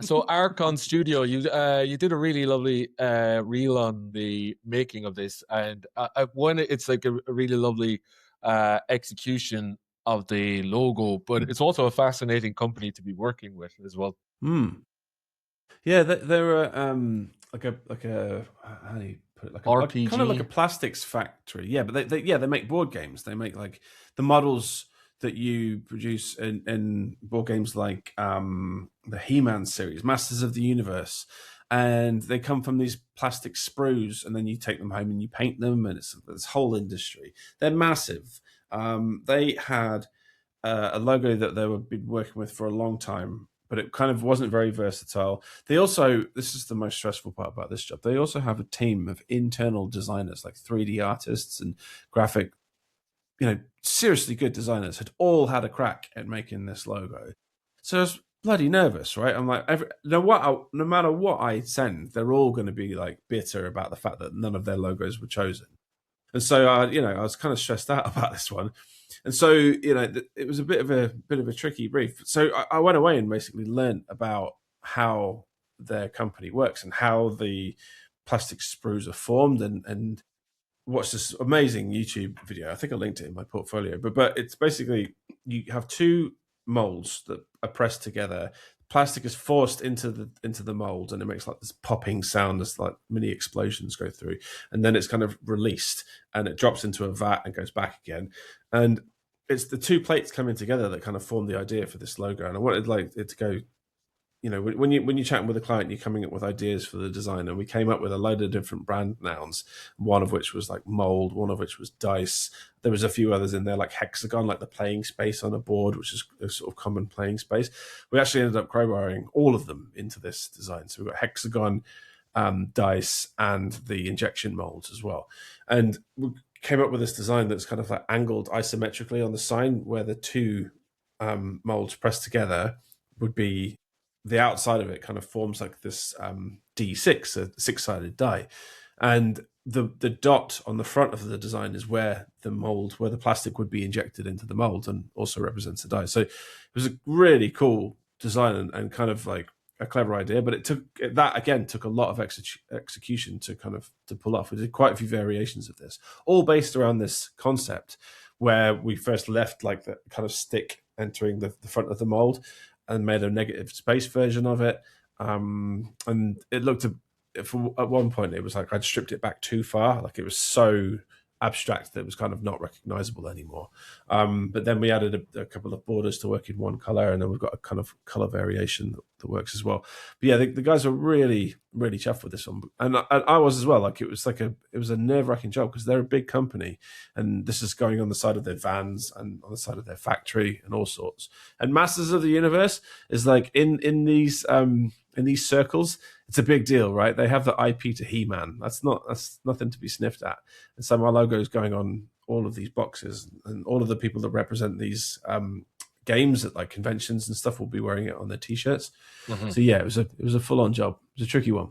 So Archon Studio, you did a really lovely reel on the making of this, and one, it's like a really lovely execution of the logo, but it's also a fascinating company to be working with as well. Hmm. Yeah, they're like a how do you put it, like kind of like a RPG. plastics factory. Yeah, but they make board games. They make like the models that you produce in board games like the He-Man series, Masters of the Universe, and they come from these plastic sprues, and then you take them home and you paint them, and it's this whole industry. They're massive. They had a logo that they were been working with for a long time, but it kind of wasn't very versatile. They also, this is the most stressful part about this job, they also have a team of internal designers, like 3D artists and graphic, seriously good designers, had all had a crack at making this logo. So I was bloody nervous, right? I'm like, no matter what I send, they're all going to be like bitter about the fact that none of their logos were chosen. And so, I was kind of stressed out about this one. And so, it was a bit of a tricky brief. So I went away and basically learned about how their company works and how the plastic sprues are formed, and watched this amazing YouTube video. I think I linked it in my portfolio, but it's basically, you have two molds that are pressed together. Plastic is forced into the mold, and it makes like this popping sound as like mini explosions go through, and then it's kind of released and it drops into a vat and goes back again. And it's the two plates coming together that kind of form the idea for this logo. And I wanted like it to go, when you're chatting with a client, you're coming up with ideas for the design, and we came up with a load of different brand nouns, one of which was like mold, one of which was dice. There was a few others in there, like hexagon, like the playing space on a board, which is a sort of common playing space. We actually ended up crowbarring all of them into this design. So we've got hexagon, dice, and the injection molds as well. And we came up with this design that's kind of like angled isometrically on the sign, where the two molds pressed together would be, the outside of it kind of forms like this D6, a six-sided die, and the dot on the front of the design is where the plastic would be injected into the mold, and also represents the die. So it was a really cool design, and kind of like a clever idea, but it took a lot of execution to pull off. We did quite a few variations of this, all based around this concept, where we first left like the kind of stick entering the front of the mold, and made a negative space version of it. And it looked, at one point, it was like I'd stripped it back too far. Like it was so abstract that it was kind of not recognizable anymore. But then we added a couple of borders to work in one color, and then we've got a kind of color variation that works as well. But yeah, the guys are really, really chuffed with this one, and I was as well. Like it was a nerve-wracking job, because they're a big company, and this is going on the side of their vans and on the side of their factory and all sorts. And Masters of the Universe is like in these circles, it's a big deal, right? They have the IP to He-Man. That's nothing to be sniffed at. And so my logo is going on all of these boxes, and all of the people that represent these games at like conventions and stuff will be wearing it on their t-shirts. Mm-hmm. So yeah, it was a full-on job. It was a tricky one.